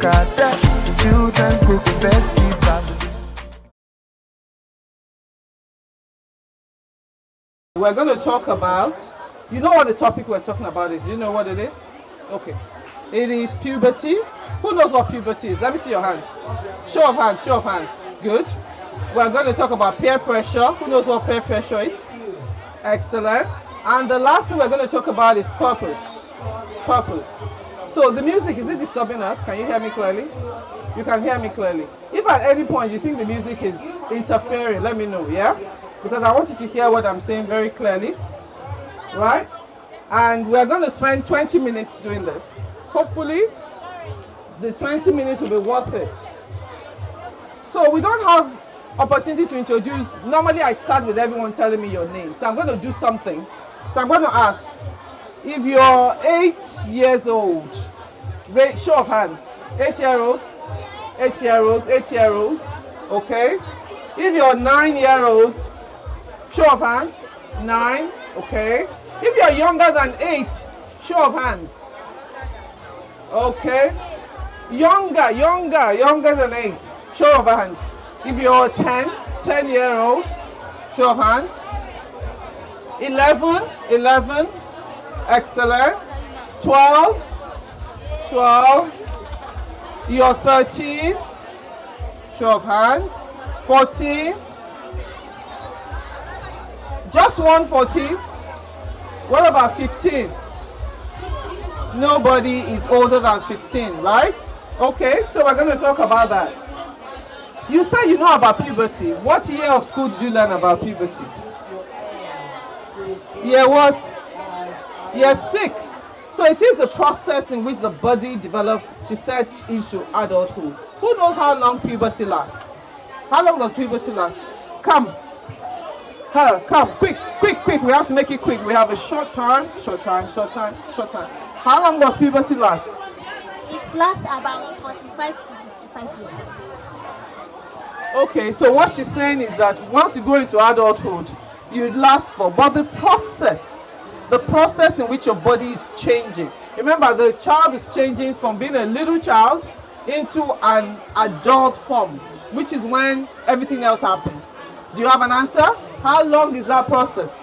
Akada, the children's book festival. We're going to talk about, you know what the topic we're talking about is? You know what it is? Okay. It is puberty. Who knows what puberty is? Let me see your hands. Show of hands, show of hands. Good. We're going to talk about peer pressure. Who knows what peer pressure is? Excellent. And the last thing we're going to talk about is purpose. Purpose. So the music, is it disturbing us? Can you hear me clearly? You can hear me clearly. If at any point you think the music is interfering, let me know, yeah? Because I want you to hear what I'm saying very clearly, right? And we're going to spend 20 minutes doing this. Hopefully, the 20 minutes will be worth it. So we don't have opportunity to introduce. Normally, I start with everyone telling me your name. So I'm going to do something. So I'm going to ask, if you're 8 years old, show of hands, 8-year-olds, 8-year-olds, 8-year-olds, okay? If you're 9-year-olds, show of hands, 9, okay? If you're younger than 8, show of hands, okay? Younger than 8, show of hands. If you're 10-year-old, show of hands. 11, excellent. 12, you're 13, show of hands. 14, just one 14. What about 15? Nobody is older than 15, right? Okay, so we're going to talk about that. You said you know about puberty. What year of school did you learn about puberty? Year what? Year 6. So it is the process in which the body develops, she said, into adulthood. Who knows how long puberty lasts? How long does puberty last? Come. Come. Quick. We have to make it quick. We have a short time. How long does puberty last? It lasts about 45 to 55 years. Okay, so what she's saying is that once you go into adulthood, you last for, but the process in which your body is changing. Remember, the child is changing from being a little child into an adult form, which is when everything else happens. Do you have an answer? How long is that process?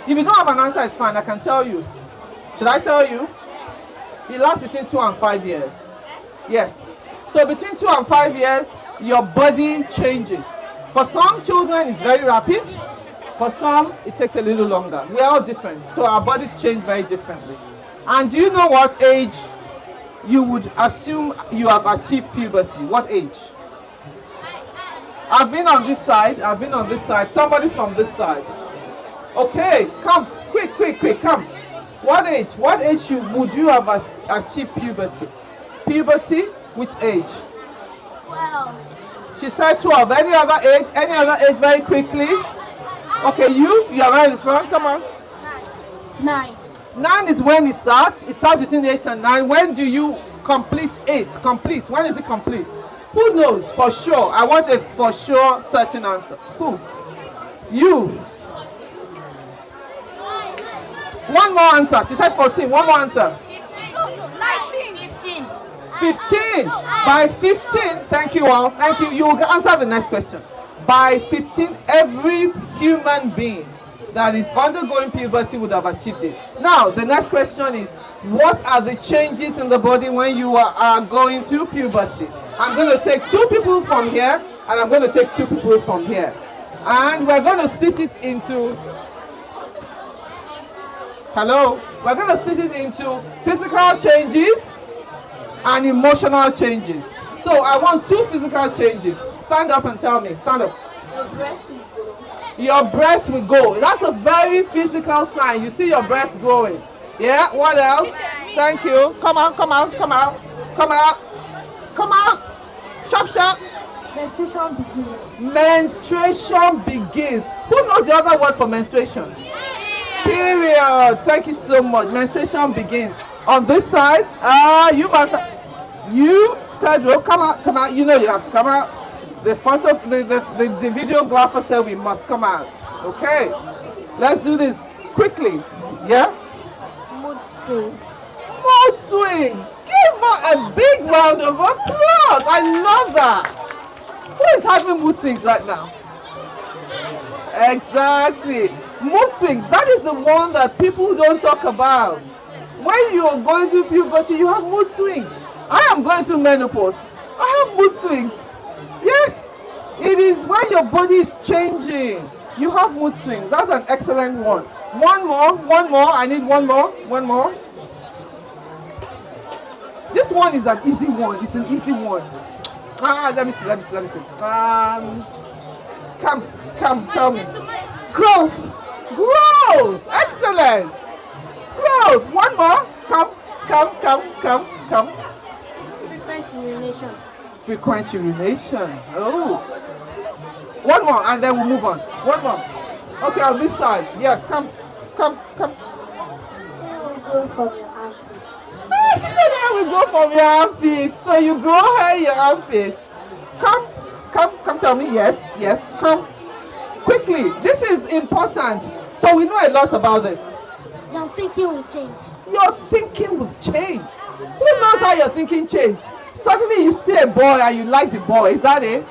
If you don't have an answer, it's fine. I can tell you. Should I tell you? It lasts between 2 and 5 years. Yes. So between 2 and 5 years, your body changes. For some children, it's very rapid. For some, it takes a little longer. We're all different. So our bodies change very differently. And do you know what age you would assume you have achieved puberty? What age? I've been on this side. Somebody from this side. Okay, come, quick, come. What age would you have achieved puberty? Puberty, which age? 12. She said 12. Any other age very quickly? Okay, you are right in front, come on. 9. 9 is when it starts. It starts between 8 and 9. When do you complete 8? Complete. When is it complete? Who knows for sure? I want a for sure certain answer. Who? You. One more answer. She said 14. One more answer. 15. By 15, thank you all. Thank you. You will answer the next question. By 15, every human being that is undergoing puberty would have achieved it. Now, the next question is, what are the changes in the body when you are going through puberty? I'm going to take 2 people from here, and I'm going to take 2 people from here. And we're going to split it into... Hello? We're going to split it into physical changes and emotional changes. So I want 2 physical changes. Stand up and tell me. Stand up. Your breast will go. That's a very physical sign. You see your breast growing. Yeah, what else? Thank you. Come out. Sharp. Menstruation begins. Menstruation begins. Who knows the other word for menstruation? Period. Thank you so much. Menstruation begins. On this side, you, Pedro, come out. You know you have to come out. The videographer said we must come out. Okay. Let's do this quickly. Yeah? Mood swing. Mood swing. Give her a big round of applause. I love that. Who is having mood swings right now? Exactly. Mood swings. That is the one that people don't talk about. When you are going through puberty, you have mood swings. I am going through menopause. I have mood swings. Yes. It is when your body is changing. You have mood swings. That's an excellent one. One more. I need one more. This one is an easy one. It's an easy one. Let me see. Come, tell me. Growth. Excellent. Growth. One more. Come. Frequent urination. Oh. One more, and then we'll move on. One more. Okay, on this side. Yes, come. She said hair will grow from your armpit. So you grow hair in your armpit. Come, tell me. Yes, come. Quickly. This is important. So we know a lot about this. Your thinking will change. Your thinking will change. Who knows how your thinking changed? Suddenly you see a boy and you like the boy. Is that it?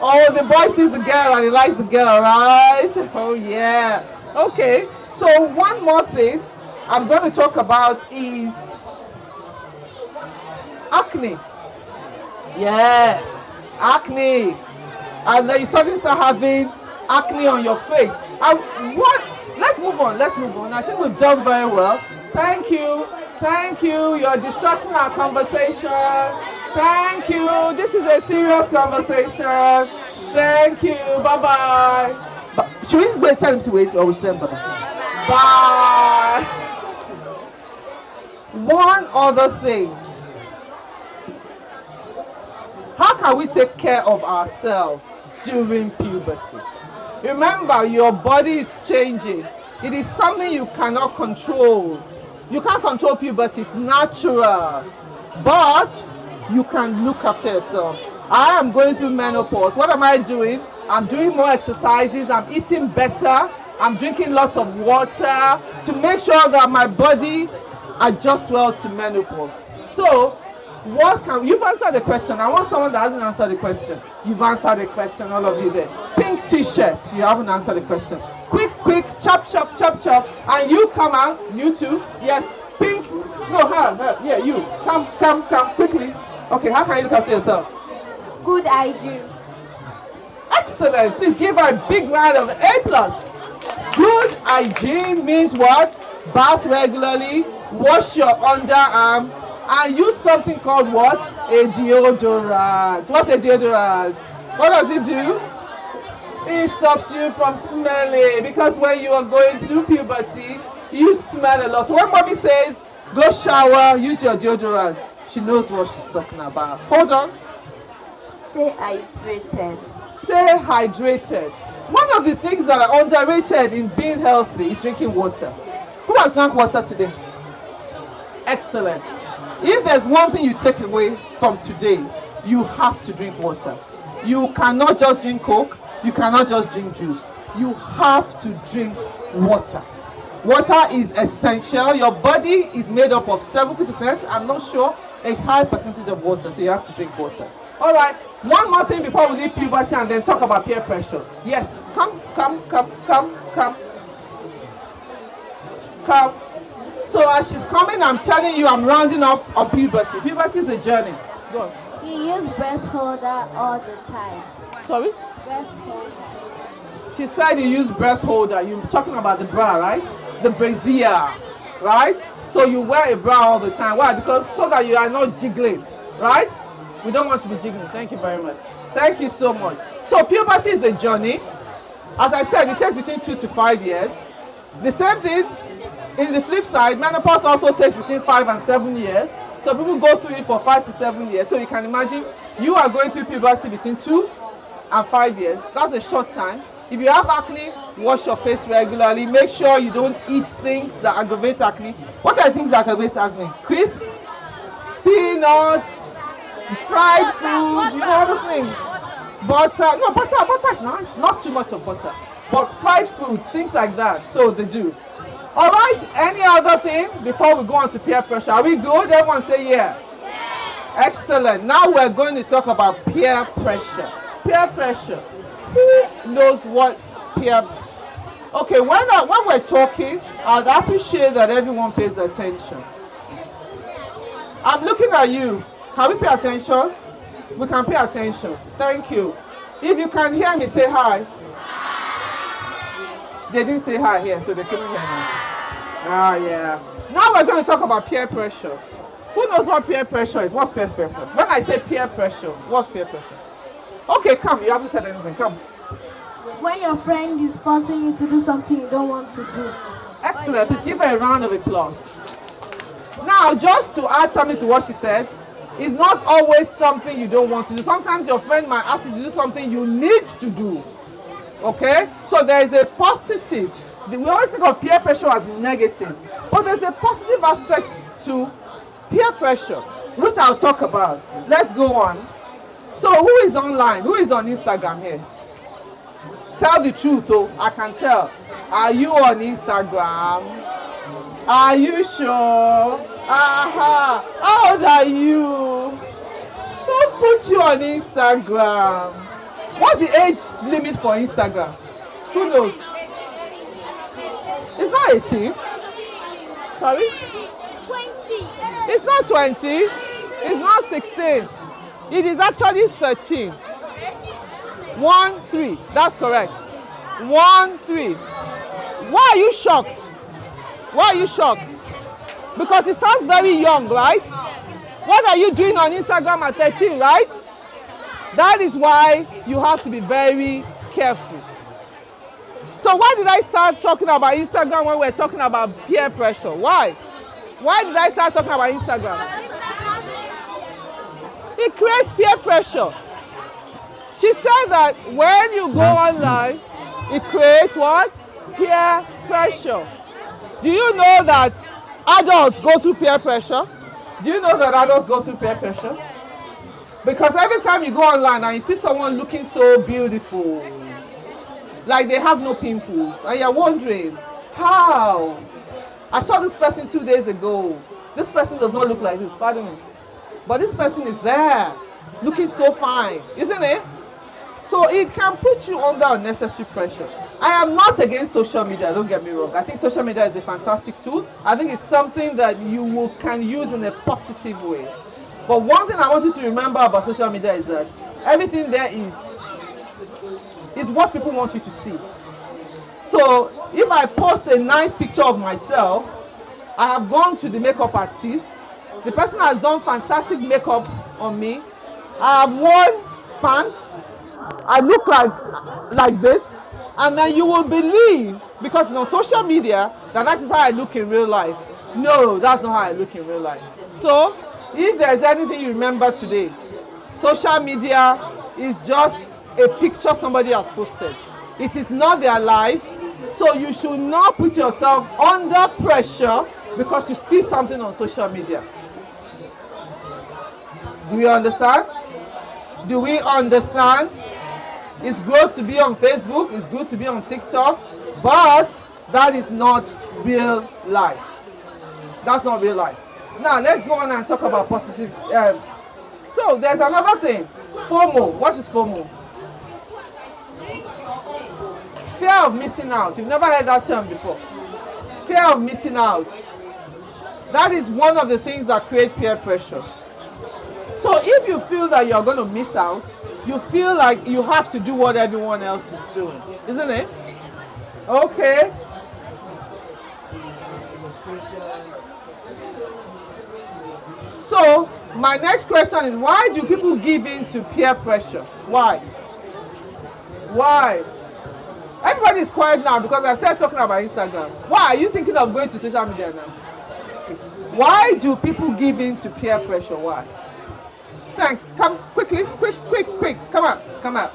Oh, the boy sees the girl and he likes the girl, right? Oh, yeah. Okay. So one more thing I'm going to talk about is acne. Yes, acne. And then you suddenly start having acne on your face. And what? Let's move on. I think we've done very well. Thank you. You're distracting our conversation. Thank you. This is a serious conversation. Thank you. Bye-bye. Should we wait? Tell him to wait or we should tell him bye-bye? Bye. One other thing. How can we take care of ourselves during puberty? Remember, your body is changing. It is something you cannot control. You can't control puberty, it's natural. But you can look after yourself. I am going through menopause. What am I doing? I'm doing more exercises. I'm eating better. I'm drinking lots of water to make sure that my body adjusts well to menopause. So, you've answered the question. I want someone that hasn't answered the question. You've answered the question, all of you there. Pink t-shirt, you haven't answered the question. Quick, chop. And you come out, you too. Yes, pink. No, her. Yeah, you. Come, quickly. Okay, how can you look after yourself? Good hygiene. Excellent. Please give her a big round of A+. Good hygiene means what? Bath regularly, wash your underarm, and use something called what? A deodorant. What's a deodorant? What does it do? It stops you from smelling, because when you are going through puberty, you smell a lot. So when mommy says, go shower, use your deodorant, she knows what she's talking about. Hold on. Stay hydrated. Stay hydrated. One of the things that are underrated in being healthy is drinking water. Who has drunk water today? Excellent. If there's one thing you take away from today, you have to drink water. You cannot just drink Coke. You cannot just drink juice. You have to drink water. Water is essential. Your body is made up of 70%, I'm not sure, a high percentage of water, so you have to drink water. All right, one more thing before we leave puberty and then talk about peer pressure. Yes, come. So as she's coming, I'm telling you, I'm rounding up on puberty. Puberty is a journey. Go on. You use breast holder all the time. Sorry? Breast holder. She said you use breast holder. You're talking about the bra, right? The brassiere, right? So you wear a bra all the time. Why? Because so that you are not jiggling, right? We don't want to be jiggling. Thank you very much. Thank you so much. So puberty is a journey. As I said, it takes between 2 to 5 years. The same thing in the flip side, menopause also takes between 5 and 7 years. So people go through it for 5 to 7 years. So you can imagine you are going through puberty between 2 and 5 years. That's a short time. If you have acne, wash your face regularly. Make sure you don't eat things that aggravate acne. What are the things that aggravate acne? Crisps, peanuts, fried food, you know all those things. Butter, no, butter is nice. Not too much of butter. But fried food, things like that. So they do. All right, any other thing before we go on to peer pressure? Are we good? Everyone say yeah. Excellent. Now we're going to talk about peer pressure. Peer pressure. Who knows what peer? Okay, when we're talking, I'd appreciate that everyone pays attention. I'm looking at you. Can we pay attention? We can pay attention. Thank you. If you can hear me, say hi. They didn't say hi here, so they couldn't hear me. Ah, yeah. Now we're going to talk about peer pressure. Who knows what peer pressure is? What's peer pressure? When I say peer pressure, what's peer pressure? Okay, come. You haven't said anything. Come. When your friend is forcing you to do something you don't want to do. Excellent. Please give her a round of applause. Now, just to add something to what she said, it's not always something you don't want to do. Sometimes your friend might ask you to do something you need to do. Okay? So there is a positive. We always think of peer pressure as negative. But there's a positive aspect to peer pressure, which I'll talk about. Let's go on. So who is online? Who is on Instagram here? Tell the truth, oh, I can tell. Are you on Instagram? Are you sure? Aha! How old are you? Who put you on Instagram? What's the age limit for Instagram? Who knows? It's not 18. Sorry? 20. It's not 20. It's not 16. It is actually 13. 1, 3. That's correct. 1, 3. Why are you shocked? Why are you shocked? Because it sounds very young, right? What are you doing on Instagram at 13, right? That is why you have to be very careful. So why did I start talking about Instagram when we're talking about peer pressure? Why? Why did I start talking about Instagram? It creates peer pressure. She said that when you go online, it creates what? Peer pressure. Do you know that adults go through peer pressure? Do you know that adults go through peer pressure? Because every time you go online and you see someone looking so beautiful, like they have no pimples, and you're wondering, how? I saw this person 2 days ago. This person does not look like this, pardon me. But this person is there, looking so fine, isn't it? So it can put you under unnecessary pressure. I am not against social media, don't get me wrong. I think social media is a fantastic tool. I think it's something that you can use in a positive way. But one thing I want you to remember about social media is that everything there is what people want you to see. So if I post a nice picture of myself, I have gone to the makeup artist. The person has done fantastic makeup on me. I have worn Spanx. I look like this, and then you will believe, because it's on social media, that is how I look in real life. No, that's not how I look in real life. So if there's anything you remember today, social media is just a picture somebody has posted. It is not their life. So you should not put yourself under pressure because you see something on social media. Do we understand? Do we understand? It's good to be on Facebook, it's good to be on TikTok, but that is not real life. That's not real life. Now let's go on and talk about positive. So there's another thing. FOMO. What is FOMO? Fear of missing out. You've never heard that term before. Fear of missing out. That is one of the things that create peer pressure. So if you feel that you're going to miss out, you feel like you have to do what everyone else is doing, isn't it? Okay. So my next question is, why do people give in to peer pressure? Why? Why? Everybody is quiet now because I started talking about Instagram. Why are you thinking of going to social media now? Why do people give in to peer pressure? Why? Thanks. Come quickly, quick. Come out.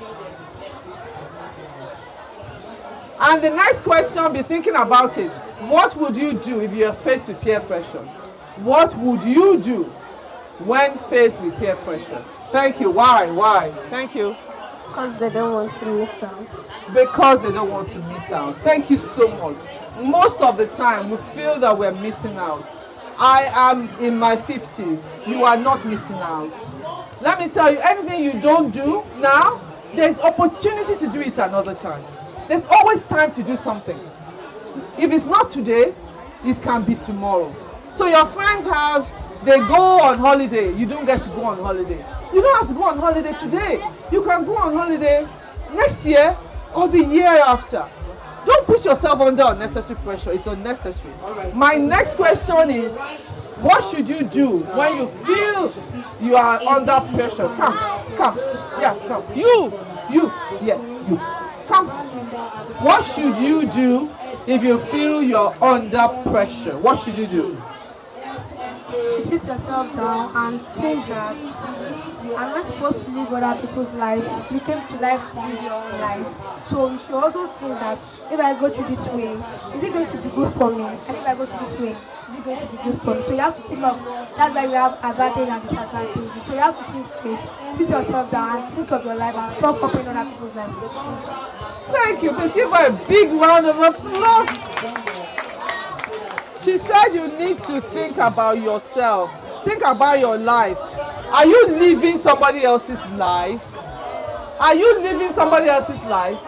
And the next question, be thinking about it. What would you do if you are faced with peer pressure? What would you do when faced with peer pressure? Thank you. Why? Thank you. Because they don't want to miss out. Because they don't want to miss out. Thank you so much. most of the time we feel that we're missing out. I am in my 50s. You are not missing out. Let me tell you, anything you don't do now, there's opportunity to do it another time. There's always time to do something. If it's not today, it can be tomorrow. So your friends they go on holiday. You don't get to go on holiday. You don't have to go on holiday today. You can go on holiday next year or the year after. Don't put yourself under unnecessary pressure. It's unnecessary. My next question is, what should you do when you feel you are under pressure? Come. Yeah, come. You. Yes, you. Come. What should you do if you feel you're under pressure? What should you do? To sit yourself down and think that I'm not supposed to live other people's life. You came to life to live your own life. So you should also think that if I go through this way, is it going to be good for me? And if I go through this way, is it going to be good for me? So you have to think of, that's why we have advantage and disadvantage. So you have to think straight, sit yourself down and think of your life and stop copying other people's lives. Thank you. Please give her a big round of applause. She said you need to think about yourself. Think about your life. Are you living somebody else's life? Are you living somebody else's life?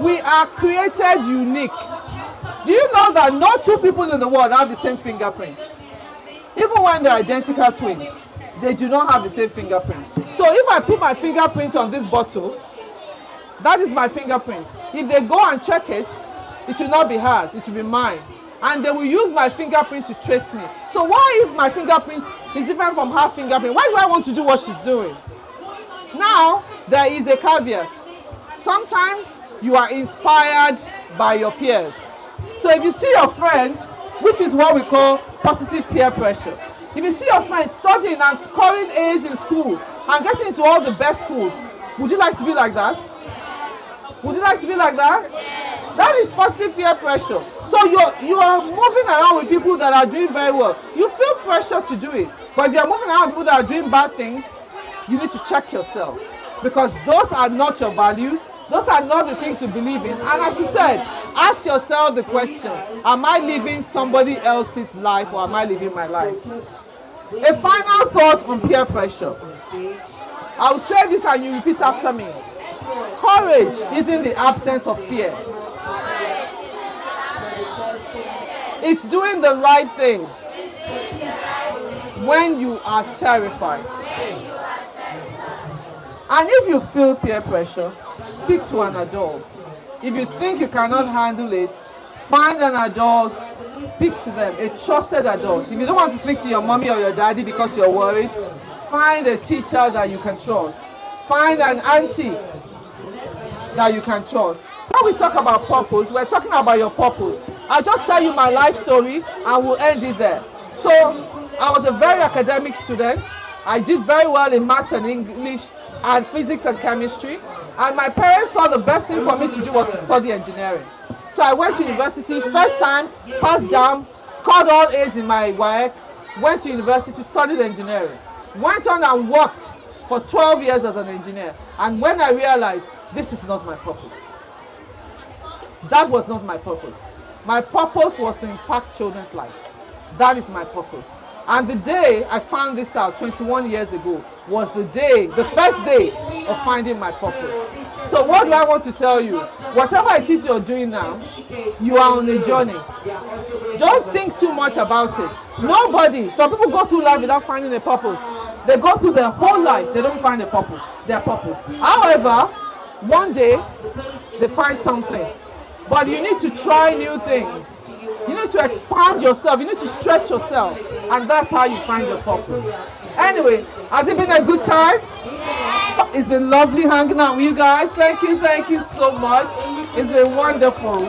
We are created unique. Do you know that no two people in the world have the same fingerprint? Even when they're identical twins, they do not have the same fingerprint. So if I put my fingerprint on this bottle, that is my fingerprint. If they go and check it, it will not be hers, it will be mine. And they will use my fingerprint to trace me. So why if my fingerprint is different from her fingerprint? Why do I want to do what she's doing? Now, there is a caveat. Sometimes you are inspired by your peers. So if you see your friend, which is what we call positive peer pressure. If you see your friend studying and scoring A's in school and getting into all the best schools, would you like to be like that? Would you like to be like that? That is positive peer pressure. So you are moving around with people that are doing very well. You feel pressure to do it. But if you are moving around with people that are doing bad things, you need to check yourself. Because those are not your values. Those are not the things you believe in. And as she said, ask yourself the question, am I living somebody else's life or am I living my life? A final thought on peer pressure. I will say this and you repeat after me. Courage isn't the absence of fear. It's doing the right thing when you are terrified. And if you feel peer pressure, speak to an adult. If you think you cannot handle it, find an adult, speak to them, a trusted adult. If you don't want to speak to your mommy or your daddy because you're worried, find a teacher that you can trust. Find an auntie that you can trust. When we talk about purpose, we're talking about your purpose. I'll just tell you my life story and we'll end it there. So, I was a very academic student. I did very well in maths and English and physics and chemistry. And my parents thought the best thing for me to do was to study engineering. So I went to university, first time, passed JAM, scored all A's in my WAEC, went to university, studied engineering. Went on and worked for 12 years as an engineer. And when I realized, this is not my purpose. That was not my purpose. My purpose was to impact children's lives. That is my purpose. And the day I found this out 21 years ago was the first day of finding my purpose. So what do I want to tell you? Whatever it is you're doing now, you are on a journey. Don't think too much about it. Some people go through life without finding a purpose. They go through their whole life, they don't find their purpose. However, one day, they find something. But you need to try new things. You need to expand yourself. You need to stretch yourself. And that's how you find your purpose. Anyway, has it been a good time? It's been lovely hanging out with you guys. Thank you so much. It's been wonderful.